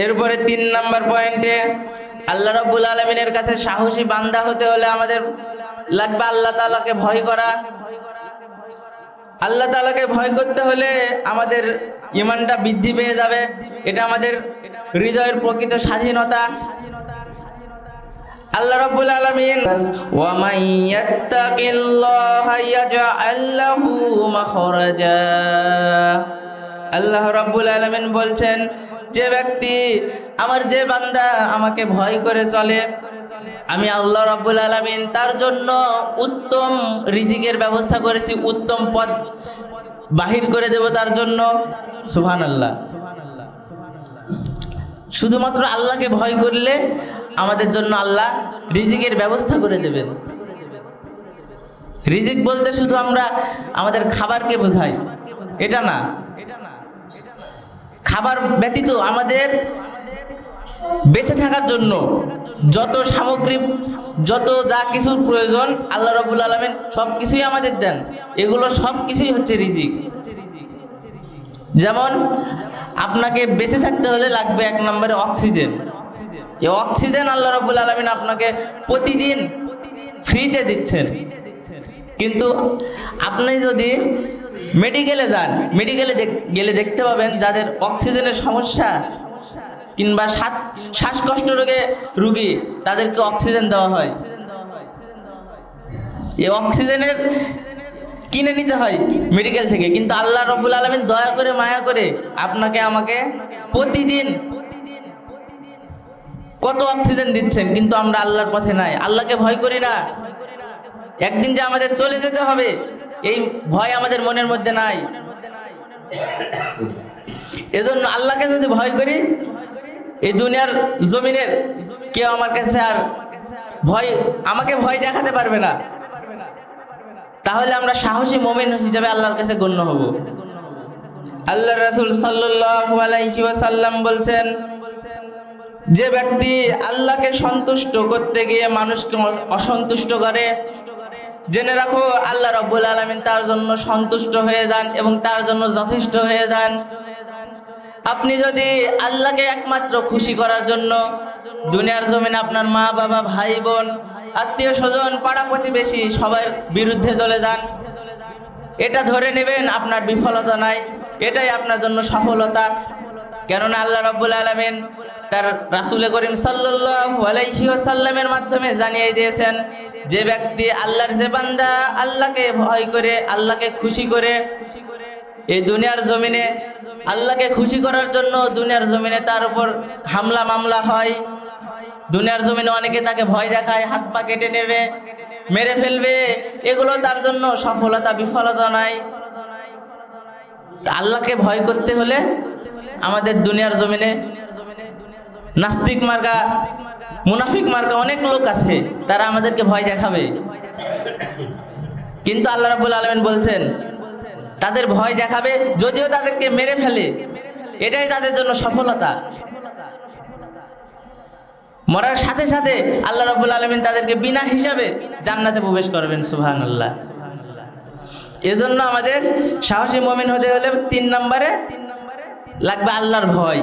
এরপরে 3 নম্বর পয়েন্টে আল্লাহ রাব্বুল আলামিনের কাছে সাহসী বান্দা হতে হলে আমাদের লাগবে আল্লাহ তাআলাকে ভয় করা। আল্লাহ তাআলাকে ভয় করতে হলে আমাদের ঈমানটা বৃদ্ধি পেয়ে যাবে। এটা আমাদের হৃদয়ের প্রকৃত স্বাধীনতা। আল্লাহ রাব্বুল আলামিন ওয়া মান ইয়াত্তাকিল্লাহা ইয়াজআল লাহু মাখরাজা, আল্লাহ রাব্বুল আলামিন বলছেন, যে ব্যক্তি যে বান্দা আমাকে ভয় করে চলে, আমি আল্লাহ রাব্বুল আলামিন তার জন্য উত্তম রিজিকের ব্যবস্থা করেছি, উত্তম পথ বাহির করে দেব তার জন্য। সুবহানাল্লাহ। শুধুমাত্র আল্লাহকে ভয় করলে আমাদের জন্য আল্লাহ রিজিকের ব্যবস্থা করে দেবেন। রিজিক বলতে শুধু আমরা আমাদের খাবারকে বোঝাই, এটা না। খাবার ব্যতীত আমাদের বেঁচে থাকার জন্য যত সামগ্রী, যত যা কিছুর প্রয়োজন আল্লাহ রাব্বুল আলামিন সব কিছুই আমাদের দেন। এগুলো সব কিছুই হচ্ছে রিজিক। যেমন আপনাকে বেঁচে থাকতে হলে লাগবে 1 নম্বরে অক্সিজেন। এই অক্সিজেন আল্লাহ রাব্বুল আলামিন আপনাকে প্রতিদিন ফ্রিতে দিচ্ছেন। কিন্তু আপনি যদি মেডিকেলে যান, মেডিকেলে গেলে দেখতে পাবেন যাদের অক্সিজেনের সমস্যা কিংবা শ্বাসকষ্ট রোগী তাদেরকে অক্সিজেন দেওয়া হয়। এই অক্সিজেনের কিনে নিতে হয় মেডিকেল থেকে, কিন্তু আল্লাহ রাব্বুল আলামিন দয়া করে মায়া করে আপনাকে আমাকে প্রতিদিন কত অক্সিজেন দিচ্ছেন, কিন্তু আমরা আল্লাহর পথে নাই, আল্লাহকে ভয় করি না। একদিন যে আমাদের চলে যেতে হবে এই ভয় আমাদের মনের মধ্যে নাই। এজন্য আল্লাহকে যদি ভয় করি, এই দুনিয়ার জমিনের কেউ আমার কাছে আর আমাকে ভয় দেখাতে পারবে না। তাহলে আমরা সাহসী মুমিন হিসেবে আল্লাহর কাছে গণ্য হব। আল্লাহর রাসূল সাল্লাল্লাহু আলাইহি ওয়াসাল্লাম বলছেন, যে ব্যক্তি আল্লাহকে সন্তুষ্ট করতে গিয়ে মানুষকে অসন্তুষ্ট করে, জেনে রাখো আল্লাহ রাব্বুল আলামিন তার জন্য সন্তুষ্ট হয়ে যান এবং তার জন্য যথেষ্ট হয়ে যান। আপনি যদি আল্লাহকে একমাত্র খুশি করার জন্য দুনিয়ার জমিনে আপনার মা বাবা ভাই বোন আত্মীয় স্বজন পাড়া প্রতিবেশী সবার বিরুদ্ধে চলে যান, এটা ধরে নেবেন আপনার বিফলতা নাই, এটাই আপনার জন্য সফলতা। কেননা আল্লাহ রাব্বুল আলামিন তার রাসূল করিম সাল্লাল্লাহু আলাইহি ওয়াসাল্লামের মাধ্যমে জানিয়ে দিয়েছেন, যে ব্যক্তি আল্লাহর যে বান্দা আল্লাহকে ভয় করে, আল্লাহকে খুশি করে এই দুনিয়ার জমিনে আল্লাহকে খুশি করার জন্য দুনিয়ার জমিনে তার উপর হামলা মামলা হয়, দুনিয়ার জমিনে অনেকে তাকে ভয় দেখায়, হাত পা কেটে নেবে, মেরে ফেলবে, এগুলো তার জন্য সফলতা বিফলতা নাই। আল্লাহকে ভয় করতে হলে আমাদের দুনিয়ার জমিনে নাস্তিক মার্কা, মুনাফিক মার্কা অনেক লোক আছে, তারা আমাদেরকে ভয় দেখাবে, কিন্তু আল্লাহ রাব্বুল আলামিন বলছেন তাদের ভয় দেখাবে, যদিও তাদেরকে মেরে ফেলে, এটাই তাদের জন্য সফলতা। মরার সাথে সাথে আল্লাহ রাব্বুল আলামিন তাদেরকে বিনা হিসাবে জান্নাতে প্রবেশ করবেন। সুবহানাল্লাহ। এজন্য আমাদের সাহসী মুমিন হতে হলে 3 নম্বরে লাগবে আল্লাহর ভয়।